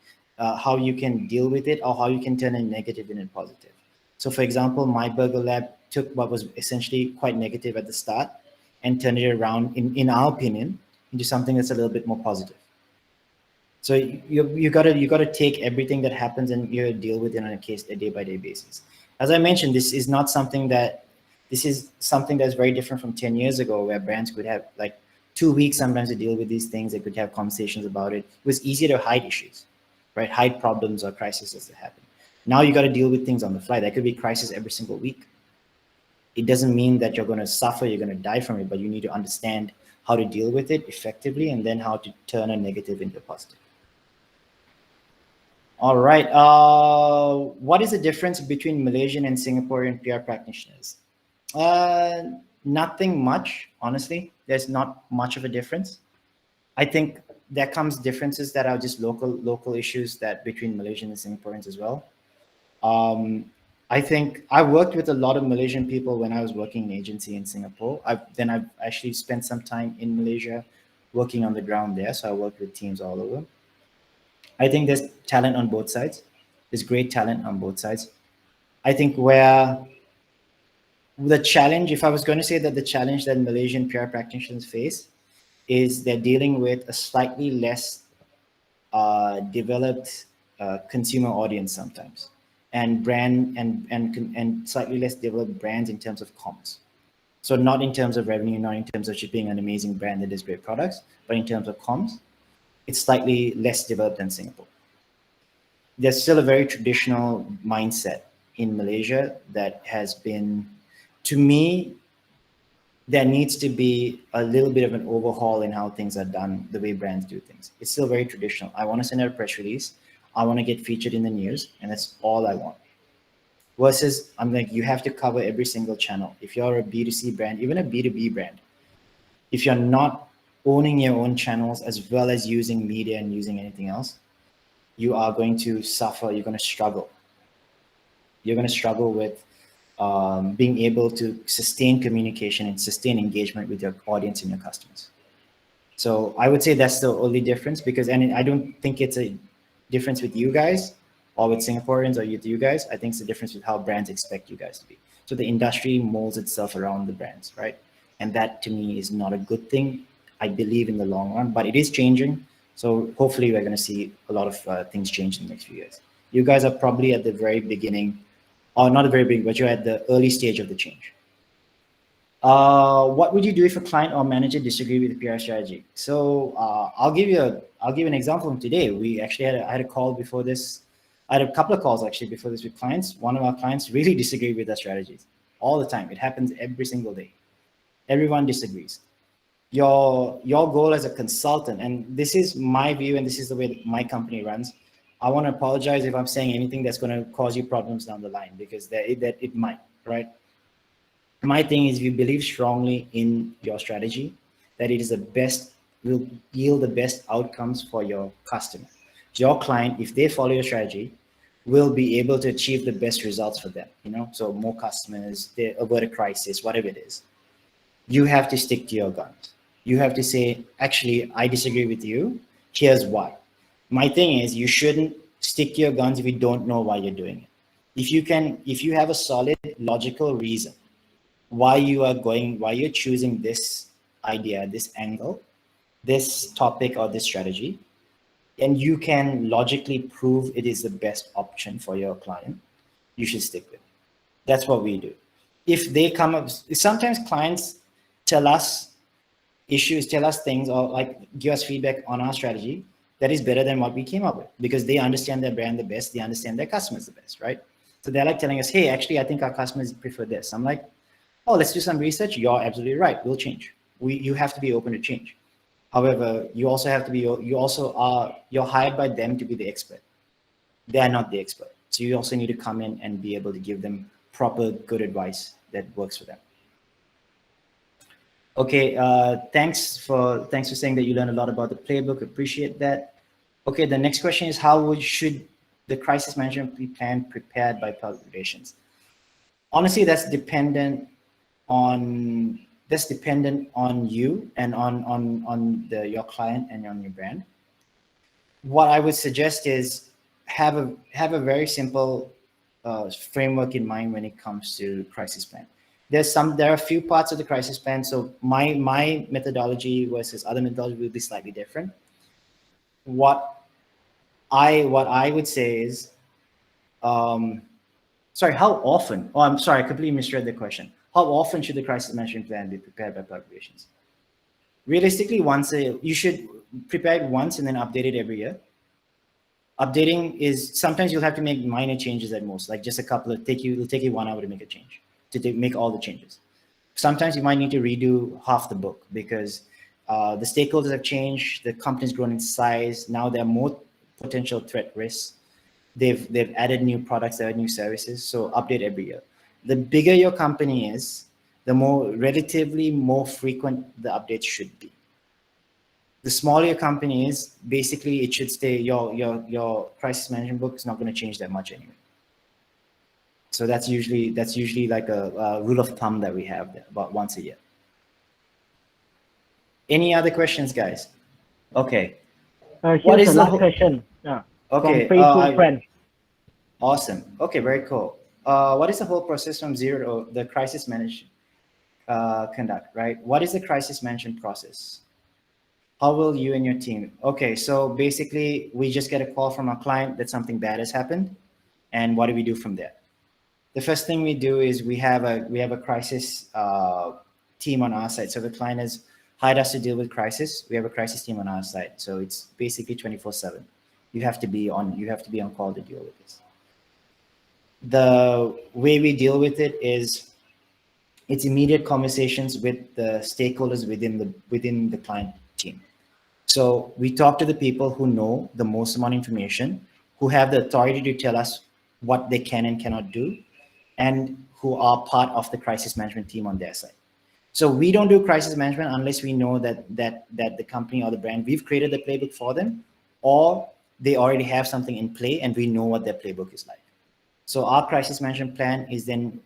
Speaker 3: deal with it, or how you can turn a negative into positive. So for example, My Burger Lab took what was essentially quite negative at the start and turned it around, in our opinion, into something that's a little bit more positive. So you gotta take everything that happens and you deal with it on a day-by-day basis. As I mentioned, this is something that's very different from 10 years ago, where brands could have like 2 weeks sometimes to deal with these things. They could have conversations about it. It was easier to hide issues, right? Hide problems or crises that happen. Now you got to deal with things on the fly. There could be crisis every single week. It doesn't mean that you're going to suffer, you're going to die from it, but you need to understand how to deal with it effectively, and then how to turn a negative into a positive. All right. What is the difference between Malaysian and Singaporean PR practitioners? Nothing much, honestly. There's not much of a difference. I think there comes differences that are just local issues that between Malaysian and Singaporeans as well. I think I worked with a lot of Malaysian people when I was working in agency in Singapore. I've actually spent some time in Malaysia working on the ground there. So I worked with teams all over. I think there's talent on both sides. There's great talent on both sides. I think where the challenge, if I was going to say that the challenge that Malaysian PR practitioners face is they're dealing with a slightly less developed consumer audience sometimes, and brand and slightly less developed brands in terms of comms. So not in terms of revenue, not in terms of shipping an amazing brand that does great products, but in terms of comms, it's slightly less developed than Singapore. There's still a very traditional mindset in Malaysia that has been, to me, there needs to be a little bit of an overhaul in how things are done, the way brands do things. It's still very traditional. I want to send out a press release. I want to get featured in the news, and that's all I want. Versus, I'm like, you have to cover every single channel. If you're a B2C brand, even a B2B brand, if you're not owning your own channels as well as using media and using anything else, you are going to suffer. You're going to struggle. You're going to struggle with being able to sustain communication and sustain engagement with your audience and your customers. So I would say that's the only difference, because, and I don't think it's a difference with you guys or with Singaporeans or with you guys. I think it's a difference with how brands expect you guys to be. So the industry molds itself around the brands, right? And that to me is not a good thing. I believe, in the long run, but it is changing. So hopefully we're going to see a lot of things change in the next few years. You guys are probably at the very beginning, or not the very beginning, but you're at the early stage of the change. What would you do if a client or manager disagree with the PR strategy? So I'll give you an example from today. We actually I had a call before this. I had a couple of calls actually before this with clients. One of our clients really disagreed with our strategies all the time. It happens every single day. Everyone disagrees. Your goal as a consultant, and this is my view, and this is the way that my company runs. I want to apologize if I'm saying anything that's going to cause you problems down the line, because that it might, right? My thing is, you believe strongly in your strategy, that it is the best, will yield the best outcomes for your customer. Your client, if they follow your strategy, will be able to achieve the best results for them. So more customers, they avert a crisis, whatever it is. You have to stick to your guns. You have to say, actually, I disagree with you. Here's why. My thing is, you shouldn't stick to your guns if you don't know why you're doing it. If you have a solid logical reason why you're choosing this idea, this angle, this topic, or this strategy, and you can logically prove it is the best option for your client, you should stick with it. That's what we do. If they come up, sometimes clients tell us issues, tell us things, or like give us feedback on our strategy that is better than what we came up with, because they understand their brand the best, they understand their customers the best, right? So they're like telling us, hey, actually, I think our customers prefer this. I'm like, oh, let's do some research. You're absolutely right. We'll change. You have to be open to change. However, you also have to be, you're hired by them to be the expert. They're not the expert. So you also need to come in and be able to give them proper, good advice that works for them. Okay, thanks for saying that you learned a lot about the playbook. Appreciate that. Okay, the next question is, should the crisis management plan prepared by public relations? Honestly, that's dependent on you and on your client and on your brand. What I would suggest is have a very simple framework in mind when it comes to crisis plan. There are a few parts of the crisis plan. So my methodology versus other methodology will be slightly different. What I would say is, sorry, how often? Oh, I'm sorry, I completely misread the question. How often should the crisis management plan be prepared by public relations? Realistically, you should prepare it once and then update it every year. Updating is, sometimes you'll have to make minor changes at most, like just a couple of, it'll take you 1 hour to make a change, to make all the changes. Sometimes you might need to redo half the book because the stakeholders have changed, the company's grown in size, now there are more potential threat risks. They've added new products, there are new services, so update every year. The bigger your company is, the relatively more frequent the updates should be. The smaller your company is, basically it should stay, your crisis management book is not going to change that much anyway. So that's usually like a rule of thumb that we have there, about once a year. Any other questions, guys? Okay.
Speaker 2: What is the last question?
Speaker 3: Okay.
Speaker 2: From Facebook friend.
Speaker 3: Awesome. Okay, very cool. What is the whole process from zero to the crisis management conduct, right? What is the crisis management process? How will you and your team? Okay, so basically we just get a call from our client that something bad has happened, and what do we do from there? The first thing we do is we have a crisis team on our side. So the client has hired us to deal with crisis. We have a crisis team on our side. So it's basically 24/7. You have to be on call to deal with this. The way we deal with it is it's immediate conversations with the stakeholders within the client team. So we talk to the people who know the most amount of information, who have the authority to tell us what they can and cannot do, and who are part of the crisis management team on their side. So we don't do crisis management unless we know that the company or the brand, we've created the playbook for them, or they already have something in play and we know what their playbook is like. So our crisis management plan is then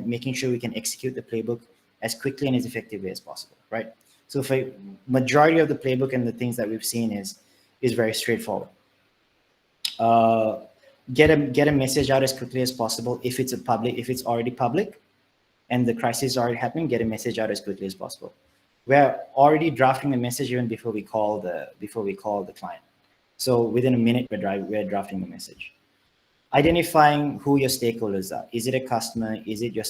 Speaker 3: making sure we can execute the playbook as quickly and as effectively as possible, right? So for majority of the playbook and the things that we've seen is very straightforward. Get a message out as quickly as possible. If it's already public and the crisis is already happening, get a message out as quickly as possible. we're already drafting the message even before we call the client. So within a minute, we're drafting the message. Identifying who your stakeholders are. Is it a customer? Is it your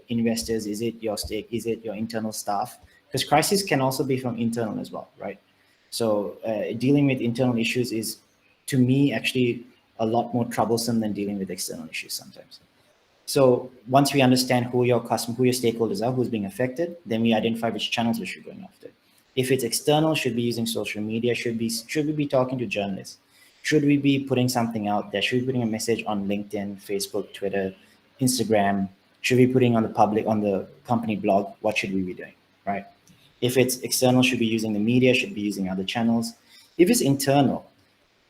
Speaker 3: investors? Is it your internal staff? Because crisis can also be from internal as well, right? So dealing with internal issues is, to me, actually a lot more troublesome than dealing with external issues sometimes. So once we understand who your stakeholders are, who's being affected, then we identify which channels we should be going after. If it's external, should be using social media, should we be talking to journalists? Should we be putting something out there? Should we be putting a message on LinkedIn, Facebook, Twitter, Instagram? Should we be putting on the company blog? What should we be doing, right? If it's external, should be using the media, should be using other channels. If it's internal,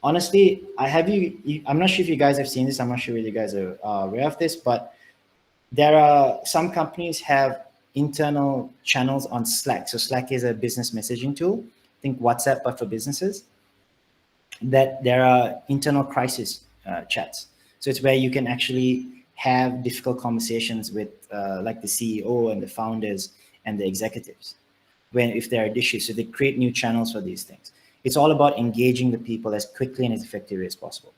Speaker 3: honestly, I'm not sure if you guys have seen this. I'm not sure if you guys are aware of this, but there are some companies have internal channels on Slack. So Slack is a business messaging tool. Think WhatsApp, but for businesses. That there are internal crisis chats. So it's where you can actually have difficult conversations with like the CEO and the founders and the executives if there are issues. So they create new channels for these things. It's all about engaging the people as quickly and as effectively as possible,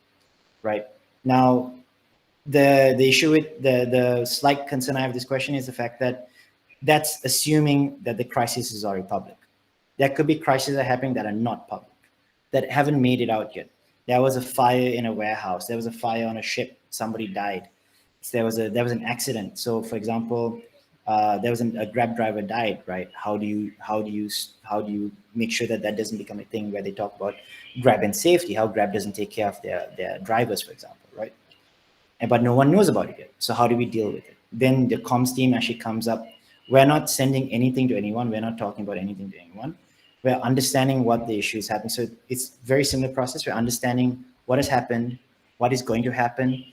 Speaker 3: right? Now, the issue with the slight concern I have with this question is the fact that that's assuming that the crisis is already public. There could be crises that are happening that are not public, that haven't made it out yet. There was a fire in a warehouse. There was a fire on a ship. Somebody died. There was an accident. So, for example, there was a Grab driver died. Right? How do you make sure that doesn't become a thing where they talk about Grab and safety? How Grab doesn't take care of their drivers, for example, right? But no one knows about it yet. So how do we deal with it? Then the comms team actually comes up. We're not sending anything to anyone. We're not talking about anything to anyone. We're understanding what the issue is happening. So it's very similar process. We're understanding what has happened, what is going to happen,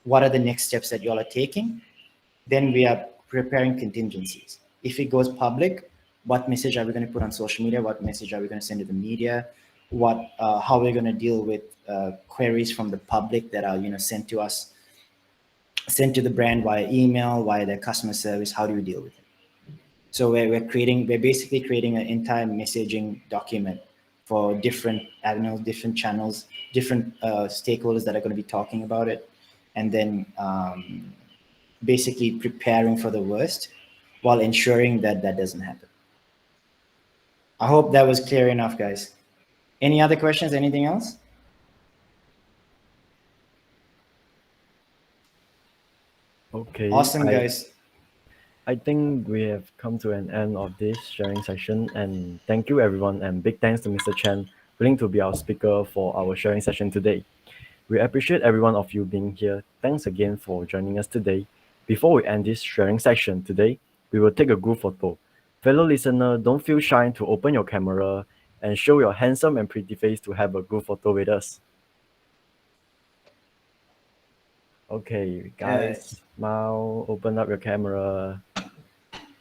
Speaker 3: what are the next steps that you all are taking. Then we are preparing contingencies. If it goes public, what message are we going to put on social media? What message are we going to send to the media? How we're going to deal with queries from the public that are sent to us, sent to the brand via email, via their customer service. How do we deal with it? So we're basically creating an entire messaging document for different avenues, different channels, different stakeholders that are going to be talking about it, and then basically preparing for the worst while ensuring that doesn't happen. I hope that was clear enough, guys. Any other questions? Anything else?
Speaker 1: Okay.
Speaker 3: Awesome, guys.
Speaker 1: I think we have come to an end of this sharing session, and thank you everyone, and big thanks to Mr. Chen willing to be our speaker for our sharing session today. We appreciate every one of you being here. Thanks again for joining us today. Before we end this sharing session today, we will take a group photo. Fellow listener, don't feel shy to open your camera and show your handsome and pretty face to have a group photo with us. Okay, guys, now open up your camera.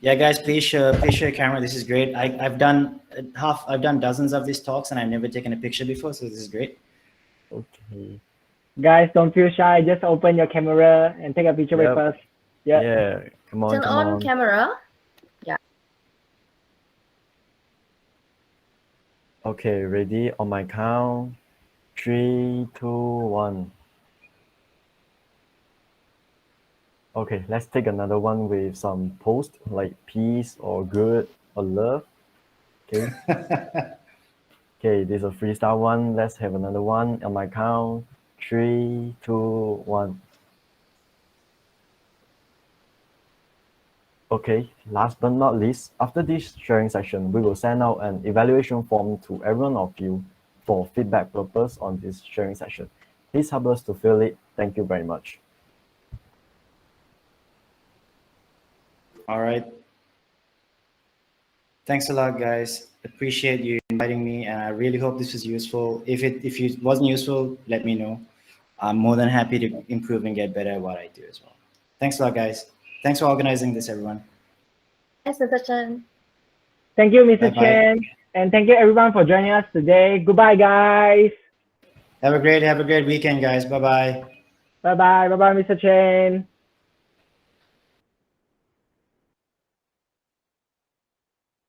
Speaker 3: Yeah, guys, please share your camera. This is great. I've done dozens of these talks and I've never taken a picture before, so this is great.
Speaker 1: Okay.
Speaker 2: Guys, don't feel shy. Just open your camera and take a picture with us.
Speaker 1: Yeah. Yeah. Come on.
Speaker 4: Turn on camera. Yeah.
Speaker 1: Okay, ready? On my count. 3, 2, 1. Okay, let's take another one with some post like peace or good or love. Okay. Okay, this is a freestyle one. Let's have another one on my count. 3, 2, 1. Okay, last but not least, after this sharing session, we will send out an evaluation form to every one of you for feedback purpose on this sharing session. Please help us to fill it. Thank you very much.
Speaker 3: All right. Thanks a lot, guys. Appreciate you inviting me, and I really hope this was useful. If it wasn't useful, let me know. I'm more than happy to improve and get better at what I do as well. Thanks a lot, guys. Thanks for organizing this, everyone.
Speaker 4: Thanks, Mr. Chen.
Speaker 2: Thank you, Mr.
Speaker 3: Bye-bye.
Speaker 2: Chen. And thank you, everyone, for joining us today. Goodbye, guys.
Speaker 3: Have a great weekend, guys. Bye-bye.
Speaker 2: Bye-bye. Bye-bye, Mr. Chen.